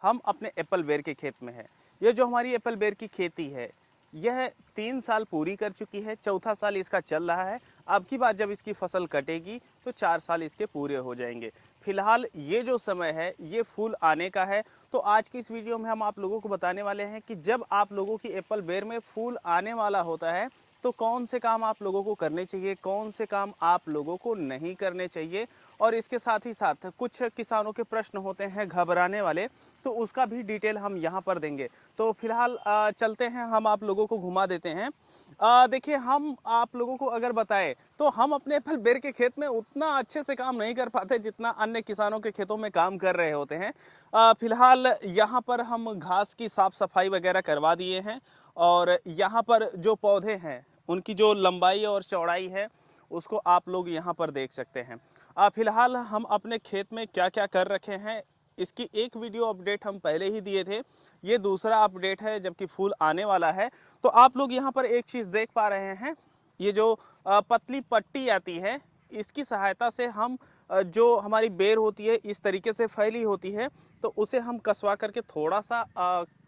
हम अपने एप्पल बेर के खेत में हैं। ये जो हमारी एप्पल बेर की खेती है, यह 3 साल पूरी कर चुकी है, चौथा साल इसका चल रहा है। अब की बात जब इसकी फसल कटेगी तो 4 साल इसके पूरे हो जाएंगे। फिलहाल ये जो समय है ये फूल आने का है। तो आज की इस वीडियो में हम आप लोगों को बताने वाले हैं कि जब आप लोगों की एप्पल बेर में फूल आने वाला होता है तो कौन से काम आप लोगों को करने चाहिए, कौन से काम आप लोगों को नहीं करने चाहिए। और इसके साथ ही साथ कुछ किसानों के प्रश्न होते हैं घबराने वाले, तो उसका भी डिटेल हम यहाँ पर देंगे। तो फिलहाल चलते हैं, हम आप लोगों को घुमा देते हैं। देखिए, हम आप लोगों को अगर बताएं तो हम अपने एप्पल बेर के खेत में उतना अच्छे से काम नहीं कर पाते जितना अन्य किसानों के खेतों में काम कर रहे होते हैं। फिलहाल यहाँ पर हम घास की साफ सफाई वगैरह करवा दिए हैं और यहाँ पर जो पौधे हैं उनकी जो लंबाई और चौड़ाई है उसको आप लोग यहाँ पर देख सकते हैं। फिलहाल हम अपने खेत में क्या क्या कर रखे हैं इसकी एक वीडियो अपडेट हम पहले ही दिए थे, ये दूसरा अपडेट है जबकि फूल आने वाला है। तो आप लोग यहाँ पर एक चीज़ देख पा रहे हैं, ये जो पतली पट्टी आती है इसकी सहायता से हम जो हमारी बेर होती है इस तरीके से फैली होती है तो उसे हम कसवा करके थोड़ा सा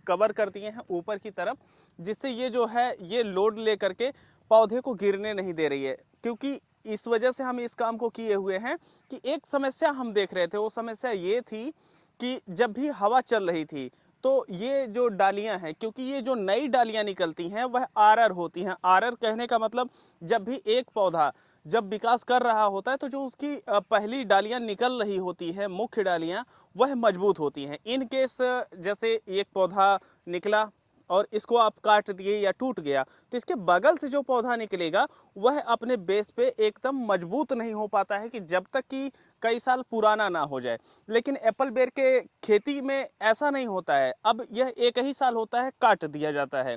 कवर कर दिए हैं ऊपर की तरफ, जिससे ये जो है ये लोड ले करके पौधे को गिरने नहीं दे रही है। क्योंकि इस वजह से हम इस काम को किए हुए हैं कि एक समस्या हम देख रहे थे, वो समस्या ये थी कि जब भी हवा चल रही थी तो ये जो डालियां हैं, क्योंकि ये जो नई डालियां निकलती हैं वह आरर होती हैं। आरर कहने का मतलब जब भी एक पौधा जब विकास कर रहा होता है तो जो उसकी पहली डालियां निकल रही होती है, मुख्य डालियां, वह मजबूत होती हैं। इन केस जैसे एक पौधा निकला और इसको आप काट दिए या टूट गया तो इसके बगल से जो पौधा निकलेगा वह अपने बेस पे एकदम मजबूत नहीं हो पाता है कि जब तक कि कई साल पुराना ना हो जाए। लेकिन एप्पल बेर के खेती में ऐसा नहीं होता है, अब यह एक ही साल होता है, काट दिया जाता है।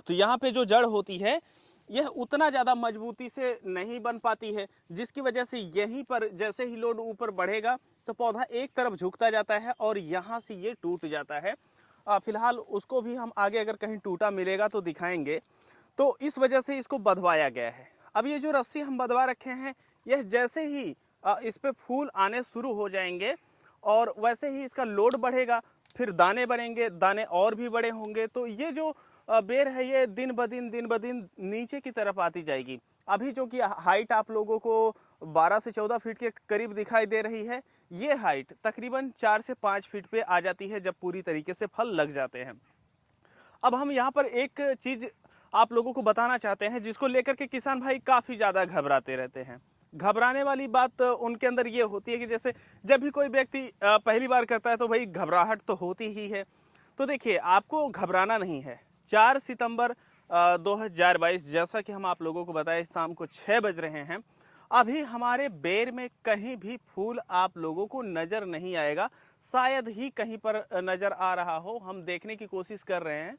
तो यहाँ पे जो जड़ होती है यह उतना ज़्यादा मजबूती से नहीं बन पाती है, जिसकी वजह से यहीं पर जैसे ही लोड ऊपर बढ़ेगा तो पौधा एक तरफ झुकता जाता है और यहाँ से ये टूट जाता है। फिलहाल उसको भी हम आगे अगर कहीं टूटा मिलेगा तो दिखाएंगे। तो इस वजह से इसको बंधवाया गया है। अब ये जो रस्सी हम बंधवा रखे हैं यह जैसे ही इस पे फूल आने शुरू हो जाएंगे और वैसे ही इसका लोड बढ़ेगा, फिर दाने बनेंगे, दाने और भी बड़े होंगे। तो ये जो बेर है ये दिन ब दिन नीचे की तरफ आती जाएगी। अभी जो कि हाइट आप लोगों को 12 से 14 फीट के करीब दिखाई दे रही है, ये हाइट तकरीबन 4 से 5 फीट पे आ जाती है जब पूरी तरीके से फल लग जाते हैं। अब हम यहाँ पर एक चीज आप लोगों को बताना चाहते हैं जिसको लेकर के किसान भाई काफी ज्यादा घबराते रहते हैं। घबराने वाली बात उनके अंदर ये होती है कि जैसे जब भी कोई व्यक्ति पहली बार करता है तो भाई घबराहट तो होती ही है। तो देखिए, आपको घबराना नहीं है। 4 सितंबर 2022 जैसा कि हम आप लोगों को बताएं शाम को 6 बज रहे हैं, अभी हमारे बेर में कहीं भी फूल आप लोगों को नजर नहीं आएगा। शायद ही कहीं पर नजर आ रहा हो, हम देखने की कोशिश कर रहे हैं।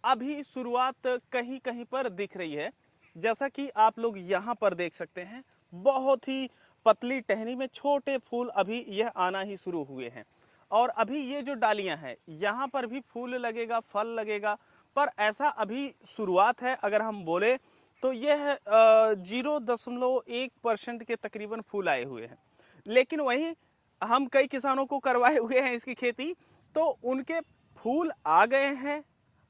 अभी शुरुआत कहीं कहीं पर दिख रही है, जैसा कि आप लोग यहाँ पर देख सकते हैं। बहुत ही पतली टहनी में छोटे फूल अभी यह आना ही शुरू हुए हैं और अभी ये जो डालियां हैं यहाँ पर भी फूल लगेगा, फल लगेगा, पर ऐसा अभी शुरुआत है। अगर हम बोले तो यह 0.1% के तकरीबन फूल आए हुए हैं। लेकिन वहीं हम कई किसानों को करवाए हुए हैं इसकी खेती, तो उनके फूल आ गए हैं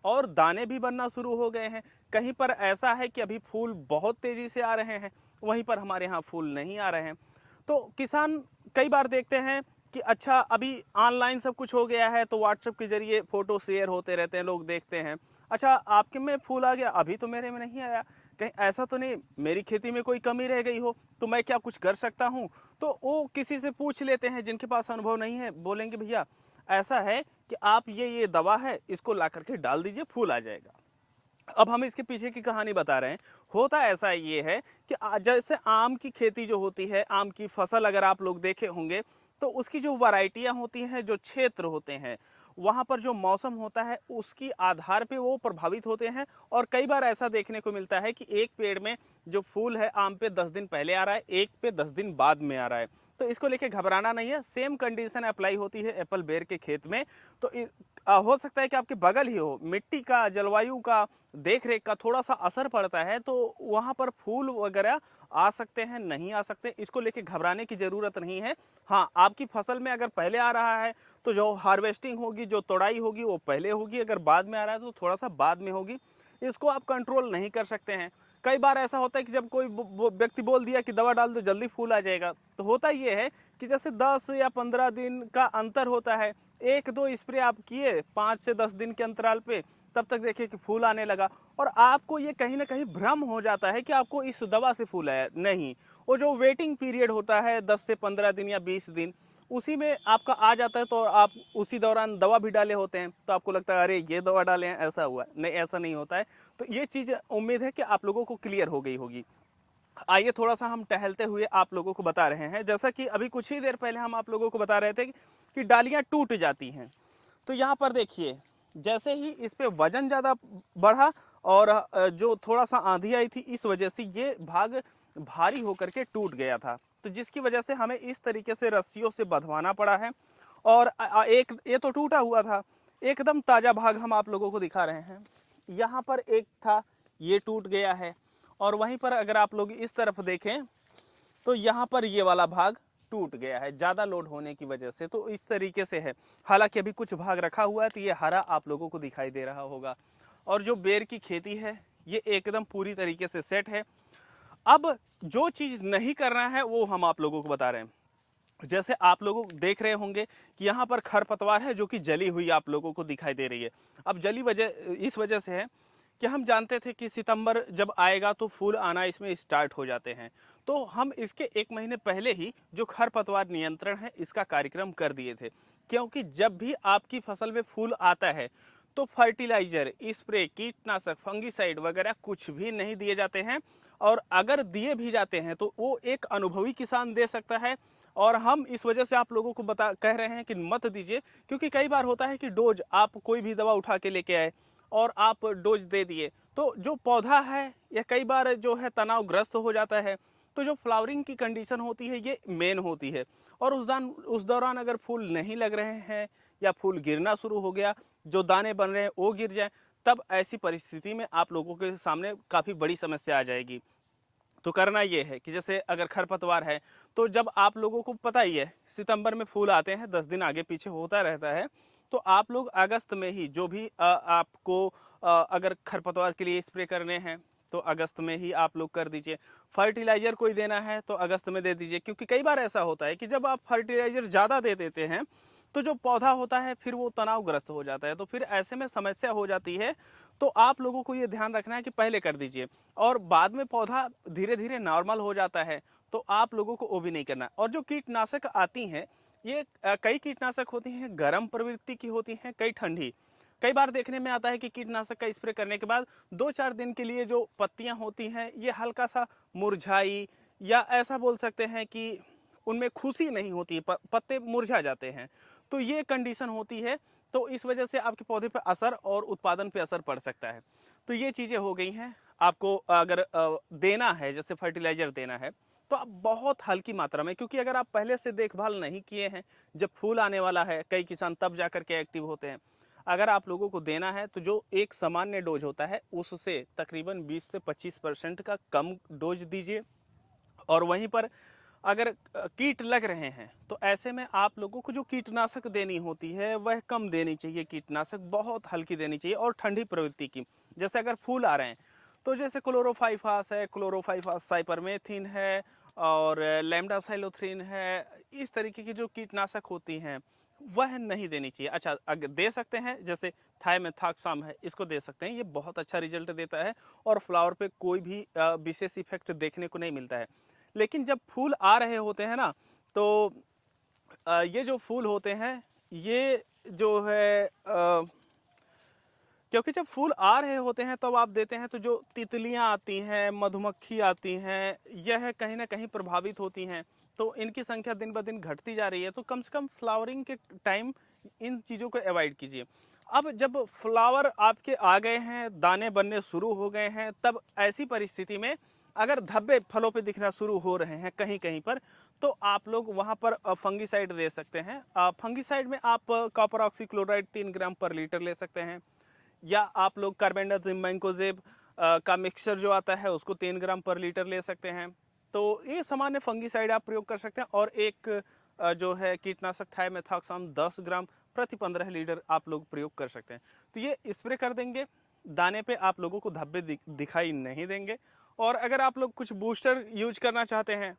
और दाने भी बनना शुरू हो गए हैं। कहीं पर ऐसा है कि अभी फूल बहुत तेजी से आ रहे हैं, वहीं पर हमारे यहाँ फूल नहीं आ रहे हैं। तो किसान कई बार देखते हैं कि अच्छा अभी ऑनलाइन सब कुछ हो गया है तो व्हाट्सएप के जरिए फोटो शेयर होते रहते हैं, लोग देखते हैं, अच्छा आपके में फूल आ गया, अभी तो मेरे में नहीं आया, कहीं ऐसा तो नहीं मेरी खेती में कोई कमी रह गई हो, तो मैं क्या कुछ कर सकता हूँ। तो वो किसी से पूछ लेते हैं जिनके पास अनुभव नहीं है, बोलेंगे भैया ऐसा है कि आप ये दवा है इसको ला करके डाल दीजिए, फूल आ जाएगा। अब हम इसके पीछे की कहानी बता रहे हैं। होता ऐसा ये है कि जैसे आम की खेती जो होती है, आम की फसल अगर आप लोग देखे होंगे तो उसकी जो वैरायटियां होती हैं, जो क्षेत्र होते हैं, वहां पर जो मौसम होता है उसकी आधार पे वो प्रभावित होते हैं। और कई बार ऐसा देखने को मिलता है कि एक पेड़ में जो फूल है आम पे 10 दिन पहले आ रहा है, एक पे 10 दिन बाद में आ रहा है। तो इसको लेके घबराना नहीं है। सेम कंडीशन अप्लाई होती है एप्पल बेर के खेत में। तो हो सकता है कि आपके बगल ही हो, मिट्टी का, जलवायु का, देख रेख का थोड़ा सा असर पड़ता है, तो वहां पर फूल वगैरह आ सकते हैं, नहीं आ सकते, इसको लेके घबराने की जरूरत नहीं है। हाँ, आपकी फसल में अगर पहले आ रहा है तो जो हार्वेस्टिंग होगी, जो तोड़ाई होगी वो पहले होगी, अगर बाद में आ रहा है तो थोड़ा सा बाद में होगी। इसको आप कंट्रोल नहीं कर सकते हैं। कई बार ऐसा होता है कि जब कोई व्यक्ति बोल दिया कि दवा डाल दो जल्दी फूल आ जाएगा, तो होता ये है कि जैसे 10 या 15 दिन का अंतर होता है, 1-2 स्प्रे आप किए 5 से 10 दिन के अंतराल पे, तब तक देखिए कि फूल आने लगा। और आपको ये कहीं ना कहीं भ्रम हो जाता है कि आपको इस दवा से फूल आया, नहीं, वो जो वेटिंग पीरियड होता है 10 से 15 दिन या 20 दिन, उसी में आपका आ जाता है। तो आप उसी दौरान दवा भी डाले होते हैं, तो आपको लगता है अरे ये दवा डाले हैं ऐसा हुआ, नहीं, ऐसा नहीं होता है। तो ये चीज़ उम्मीद है कि आप लोगों को क्लियर हो गई होगी। आइए थोड़ा सा हम टहलते हुए आप लोगों को बता रहे हैं। जैसा कि अभी कुछ ही देर पहले हम आप लोगों को बता रहे थे कि डालियां टूट जाती हैं। तो यहाँ पर देखिए, जैसे ही इस पे वजन ज़्यादा बढ़ा और जो थोड़ा सा आंधी आई थी, इस वजह से ये भाग भारी होकर के टूट गया था। तो जिसकी वजह से हमें इस तरीके से रस्सियों से बंधवाना पड़ा है। और एक ये तो टूटा हुआ था, एकदम ताज़ा भाग हम आप लोगों को दिखा रहे हैं। यहाँ पर एक था, ये टूट गया है। और वहीं पर अगर आप लोग इस तरफ देखें तो यहाँ पर ये वाला भाग टूट गया है ज़्यादा लोड होने की वजह से। तो इस तरीके से है। हालांकि अभी कुछ भाग रखा हुआ है, तो ये हरा आप लोगों को दिखाई दे रहा होगा। और जो बेर की खेती है ये एकदम पूरी तरीके से सेट है। अब जो चीज़ नहीं करना है वो हम आप लोगों को बता रहे हैं। जैसे आप लोग देख रहे होंगे कि यहाँ पर खरपतवार है जो कि जली हुई आप लोगों को दिखाई दे रही है। अब जली वजह इस वजह से है कि हम जानते थे कि सितंबर जब आएगा तो फूल आना इसमें स्टार्ट हो जाते हैं। तो हम इसके 1 महीने पहले ही जो खरपतवार नियंत्रण है इसका कार्यक्रम कर दिए थे। क्योंकि जब भी आपकी फसल में फूल आता है तो फर्टिलाइजर, स्प्रे, कीटनाशक, फंगीसाइड वगैरह कुछ भी नहीं दिए जाते हैं। और अगर दिए भी जाते हैं तो वो एक अनुभवी किसान दे सकता है। और हम इस वजह से आप लोगों को कह रहे हैं कि मत दीजिए, क्योंकि कई बार होता है कि डोज आप कोई भी दवा उठा के लेके आए और आप डोज दे दिए, तो जो पौधा है या कई बार जो है तनावग्रस्त हो जाता है। तो जो फ्लावरिंग की कंडीशन होती है ये मेन होती है। और उस दौरान अगर फूल नहीं लग रहे हैं या फूल गिरना शुरू हो गया, जो दाने बन रहे हैं वो गिर जाए, तब ऐसी परिस्थिति में आप लोगों के सामने काफ़ी बड़ी समस्या आ जाएगी। तो करना ये है कि जैसे अगर खरपतवार है तो जब आप लोगों को पता ही है सितंबर में फूल आते हैं, 10 दिन आगे पीछे होता रहता है। तो आप लोग अगस्त में ही जो भी आपको अगर खरपतवार के लिए स्प्रे करने हैं तो अगस्त में ही आप लोग कर दीजिए। फर्टिलाइजर कोई देना है तो अगस्त में दे दीजिए, क्योंकि कई बार ऐसा होता है कि जब आप फर्टिलाइजर ज़्यादा दे देते हैं तो जो पौधा होता है फिर वो तनावग्रस्त हो जाता है, तो फिर ऐसे में समस्या हो जाती है। तो आप लोगों को ये ध्यान रखना है कि पहले कर दीजिए, और बाद में पौधा धीरे धीरे नॉर्मल हो जाता है तो आप लोगों को वो भी नहीं करना। और जो कीटनाशक आती हैं ये कई कीटनाशक होती हैं गर्म प्रवृत्ति की होती हैं, कई ठंडी। कई बार देखने में आता है कि कीटनाशक का स्प्रे करने के बाद 2-4 दिन के लिए जो पत्तियां होती हैं ये हल्का सा मुरझाई, या ऐसा बोल सकते हैं कि उनमें खुशी नहीं होती, पत्ते मुरझा जाते हैं। तो ये कंडीशन होती है। तो इस वजह से आपके पौधे पर असर और उत्पादन पे असर पड़ सकता है। तो ये चीज़ें हो गई हैं। आपको अगर देना है, जैसे फर्टिलाइजर देना है, तो आप बहुत हल्की मात्रा में, क्योंकि अगर आप पहले से देखभाल नहीं किए हैं, जब फूल आने वाला है कई किसान तब जा कर के एक्टिव होते हैं। अगर आप लोगों को देना है तो जो एक सामान्य डोज होता है उससे तकरीबन 20 से 25% का कम डोज दीजिए। और वहीं पर अगर कीट लग रहे हैं तो ऐसे में आप लोगों को जो कीटनाशक देनी होती है वह कम देनी चाहिए, कीटनाशक बहुत हल्की देनी चाहिए और ठंडी प्रवृत्ति की। जैसे अगर फूल आ रहे हैं तो जैसे क्लोरोफाइफास है, क्लोरोफाइफास साइपरमेथ्रिन है और लैम्डासाइलोथ्रिन है, इस तरीके की जो कीटनाशक होती हैं वह नहीं देनी चाहिए। अच्छा, अगर दे सकते हैं जैसे थाइमेथाक्साम है, इसको दे सकते हैं, ये बहुत अच्छा रिजल्ट देता है और फ्लावर पे कोई भी विशेष इफेक्ट देखने को नहीं मिलता है। लेकिन जब फूल आ रहे होते हैं ना, तो ये जो फूल होते हैं ये जो है क्योंकि जब फूल आ रहे होते हैं तब आप देते हैं तो जो तितलियां आती हैं, मधुमक्खी आती हैं, यह कहीं ना कहीं प्रभावित होती हैं। तो इनकी संख्या दिन ब दिन घटती जा रही है। तो कम से कम फ्लावरिंग के टाइम इन चीज़ों को अवॉइड कीजिए। अब जब फ्लावर आपके आ गए हैं, दाने बनने शुरू हो गए हैं, तब ऐसी परिस्थिति में अगर धब्बे फलों पे दिखना शुरू हो रहे हैं कहीं कहीं पर, तो आप लोग वहाँ पर फंगीसाइड दे सकते हैं। फंगीसाइड में आप कॉपर ऑक्सीक्लोराइड 3 ग्राम पर लीटर ले सकते हैं, या आप लोग कार्बेंडाजिम मैंकोजेब का मिक्सचर जो आता है उसको 3 ग्राम पर लीटर ले सकते हैं। तो ये सामान्य फंगीसाइड आप प्रयोग कर सकते हैं। और एक जो है कीटनाशक थाइमेथॉक्साम 10 ग्राम प्रति 15 लीटर आप लोग प्रयोग कर सकते हैं। तो ये स्प्रे कर देंगे, दाने पे आप लोगों को धब्बे दिखाई नहीं देंगे। और अगर आप लोग कुछ बूस्टर यूज करना चाहते हैं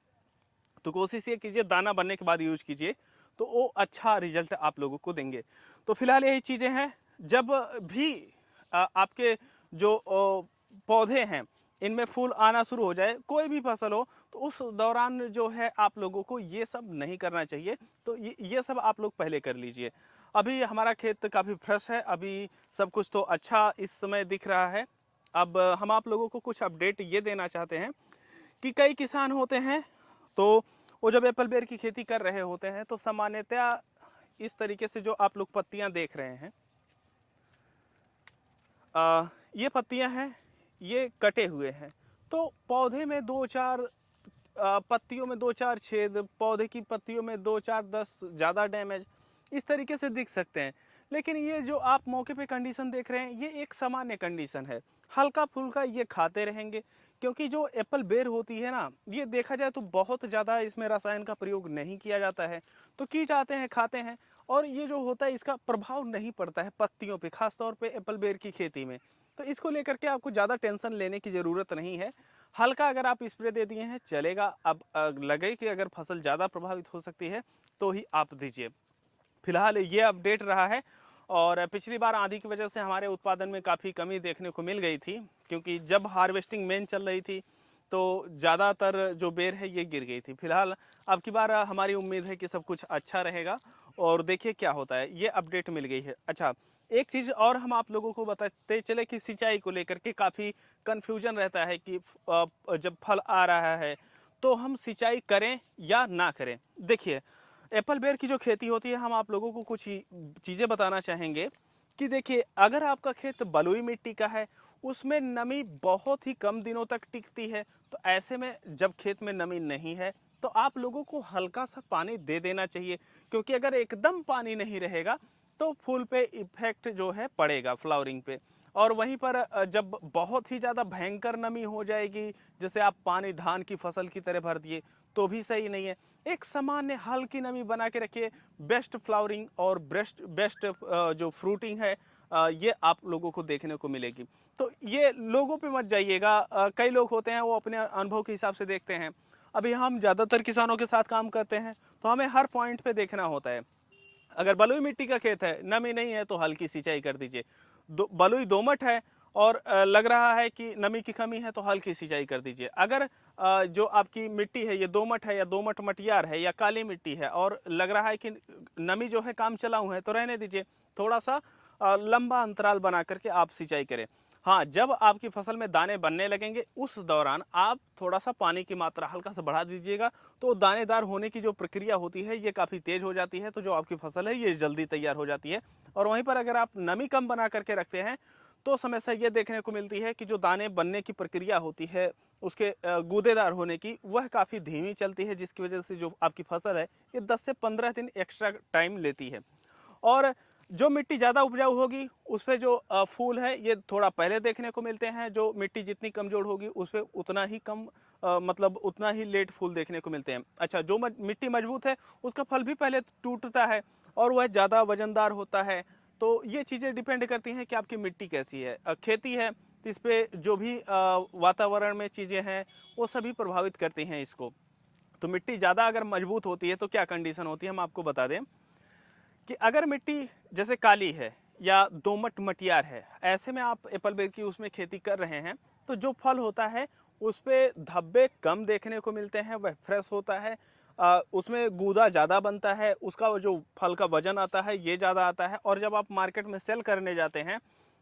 तो कोशिश ये कीजिए दाना बनने के बाद यूज कीजिए, तो वो अच्छा रिजल्ट आप लोगों को देंगे। तो फिलहाल यही चीज़ें हैं। जब भी आपके जो पौधे हैं इनमें फूल आना शुरू हो जाए, कोई भी फसल हो, तो उस दौरान जो है आप लोगों को ये सब नहीं करना चाहिए। तो ये सब आप लोग पहले कर लीजिए। अभी हमारा खेत काफ़ी फ्रेश है, अभी सब कुछ तो अच्छा इस समय दिख रहा है। अब हम आप लोगों को कुछ अपडेट ये देना चाहते हैं कि कई किसान होते हैं तो वो जब एप्पल बेर की खेती कर रहे होते हैं तो सामान्यतया इस तरीके से जो आप लोग पत्तियां देख रहे हैं, ये पत्तियां हैं, ये कटे हुए हैं। तो पौधे में 2-4 पत्तियों में 2-4 छेद, पौधे की पत्तियों में 2-4 10 ज़्यादा डैमेज, इस तरीके से दिख सकते हैं। लेकिन ये जो आप मौके पे कंडीशन देख रहे हैं ये एक सामान्य कंडीशन है। हल्का फुल्का ये खाते रहेंगे, क्योंकि जो एप्पल बेर होती है ना, ये देखा जाए तो बहुत ज़्यादा इसमें रसायन का प्रयोग नहीं किया जाता है। तो कीट आते हैं, खाते हैं, और ये जो होता है इसका प्रभाव नहीं पड़ता है पत्तियों पे, खासतौर पे एप्पल बेर की खेती में। तो इसको लेकर के आपको ज़्यादा टेंशन लेने की ज़रूरत नहीं है। हल्का अगर आप स्प्रे दे दिए हैं चलेगा। अब लगे कि अगर फसल ज़्यादा प्रभावित हो सकती है तो ही आप दीजिए। फिलहाल ये अपडेट रहा है। और पिछली बार आंधी की वजह से हमारे उत्पादन में काफ़ी कमी देखने को मिल गई थी, क्योंकि जब हार्वेस्टिंग मेन चल रही थी तो ज़्यादातर जो बेर है ये गिर गई थी। फिलहाल अब की बार हमारी उम्मीद है कि सब कुछ अच्छा रहेगा, और देखिए क्या होता है। ये अपडेट मिल गई है। अच्छा, एक चीज़ और हम आप लोगों को बताते चले कि सिंचाई को लेकर के काफ़ी कन्फ्यूजन रहता है कि जब फल आ रहा है तो हम सिंचाई करें या ना करें। देखिए, एप्पल बेर की जो खेती होती है, हम आप लोगों को कुछ चीज़ें बताना चाहेंगे कि देखिए, अगर आपका खेत बलुई मिट्टी का है, उसमें नमी बहुत ही कम दिनों तक टिकती है। तो ऐसे में जब खेत में नमी नहीं है तो आप लोगों को हल्का सा पानी दे देना चाहिए, क्योंकि अगर एकदम पानी नहीं रहेगा तो फूल पे इफेक्ट जो है पड़ेगा, फ्लावरिंग पे। और वहीं पर जब बहुत ही ज़्यादा भयंकर नमी हो जाएगी, जैसे आप पानी धान की फसल की तरह भर दिए, तो भी सही नहीं है। एक सामान्य हल्की नमी बना के रखिए। बेस्ट फ्लावरिंग और बेस्ट जो फ्रूटिंग है ये आप लोगों को देखने को मिलेगी। तो ये लोगों पे मत जाइएगा। कई लोग होते हैं वो अपने अनुभव के हिसाब से देखते हैं। अभी हम ज़्यादातर किसानों के साथ काम करते हैं तो हमें हर पॉइंट पे देखना होता है। अगर बलुई मिट्टी का खेत है, नमी नहीं है, तो हल्की सिंचाई कर दीजिए। बलुई दोमट है और लग रहा है कि नमी की कमी है, तो हल्की सिंचाई कर दीजिए। अगर जो आपकी मिट्टी है ये दोमट है या दोमट मटियार है या काली मिट्टी है और लग रहा है कि नमी जो है काम चलाऊ है, तो रहने दीजिए। थोड़ा सा लंबा अंतराल बना करके आप सिंचाई करें। हाँ, जब आपकी फसल में दाने बनने लगेंगे उस दौरान आप थोड़ा सा पानी की मात्रा हल्का सा बढ़ा दीजिएगा, तो दानेदार होने की जो प्रक्रिया होती है ये काफ़ी तेज हो जाती है। तो जो आपकी फसल है ये जल्दी तैयार हो जाती है। और वहीं पर अगर आप नमी कम बना करके रखते हैं तो समस्या ये देखने को मिलती है कि जो दाने बनने की प्रक्रिया होती है उसके गूदेदार होने की, वह काफ़ी धीमी चलती है, जिसकी वजह से जो आपकी फसल है ये 10 से 15 दिन एक्स्ट्रा टाइम लेती है। और जो मिट्टी ज़्यादा उपजाऊ होगी उस पर जो फूल है ये थोड़ा पहले देखने को मिलते हैं। जो मिट्टी जितनी कमजोर होगी उस पर उतना ही कम मतलब उतना ही लेट फूल देखने को मिलते हैं। अच्छा, जो मिट्टी मजबूत है उसका फल भी पहले टूटता है और वह ज़्यादा वजनदार होता है। तो ये चीज़ें डिपेंड करती हैं कि आपकी मिट्टी कैसी है। खेती है तो इस पर जो भी वातावरण में चीज़ें हैं वो सभी प्रभावित करती हैं इसको। तो मिट्टी ज़्यादा अगर मजबूत होती है तो क्या कंडीशन होती है, हम आपको बता दें कि अगर मिट्टी जैसे काली है या दोमट मटियार है, ऐसे में आप एप्पल बेर की उसमें खेती कर रहे हैं, तो जो फल होता है उस पर धब्बे कम देखने को मिलते हैं, वह फ्रेश होता है। उसमें गूदा ज़्यादा बनता है, उसका जो फल का वजन आता है ये ज़्यादा आता है। और जब आप मार्केट में सेल करने जाते हैं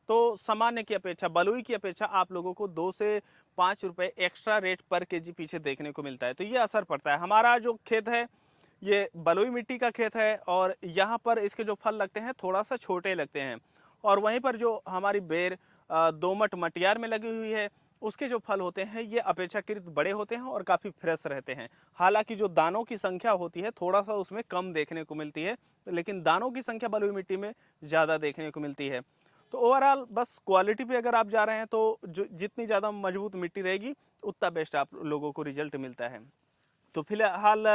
तो सामान्य की अपेक्षा, बलुई की अपेक्षा आप लोगों को 2 से 5 रुपए एक्स्ट्रा रेट पर केजी पीछे देखने को मिलता है। तो ये असर पड़ता है। हमारा जो खेत है ये बलुई मिट्टी का खेत है और यहाँ पर इसके जो फल लगते हैं थोड़ा सा छोटे लगते हैं। और वहीं पर जो हमारी बेर दोमट मटियार में लगी हुई है उसके जो फल होते हैं ये अपेक्षाकृत बड़े होते हैं और काफ़ी फ्रेश रहते हैं। हालांकि जो दानों की संख्या होती है थोड़ा सा उसमें कम देखने को मिलती है, लेकिन दानों की संख्या बलुई मिट्टी में ज़्यादा देखने को मिलती है। तो ओवरऑल बस क्वालिटी पे अगर आप जा रहे हैं तो जो जितनी ज़्यादा मजबूत मिट्टी रहेगी उतना बेस्ट आप लोगों को रिजल्ट मिलता है। तो फिलहाल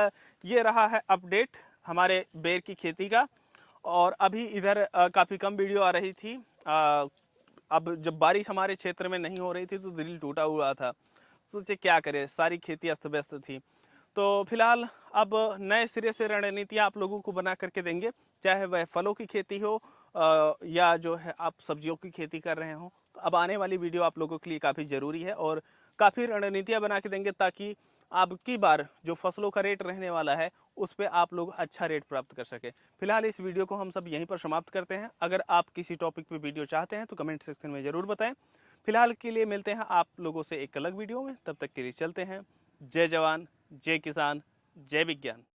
ये रहा है अपडेट हमारे बेर की खेती का। और अभी इधर काफ़ी कम वीडियो आ रही थी। अब जब बारिश हमारे क्षेत्र में नहीं हो रही थी तो दिल टूटा हुआ था, सोचे क्या करें, सारी खेती अस्त व्यस्त थी। तो फिलहाल अब नए सिरे से रणनीतियाँ आप लोगों को बना करके देंगे, चाहे वह फलों की खेती हो या जो है आप सब्जियों की खेती कर रहे हो। तो अब आने वाली वीडियो आप लोगों के लिए काफ़ी ज़रूरी है और काफ़ी रणनीतियाँ बना के देंगे, ताकि अब की बार जो फसलों का रेट रहने वाला है उस पर आप लोग अच्छा रेट प्राप्त कर सके। फिलहाल इस वीडियो को हम सब यहीं पर समाप्त करते हैं। अगर आप किसी टॉपिक पे वीडियो चाहते हैं तो कमेंट सेक्शन में ज़रूर बताएं। फिलहाल के लिए मिलते हैं आप लोगों से एक अलग वीडियो में, तब तक के लिए चलते हैं। जय जवान, जय किसान, जय विज्ञान।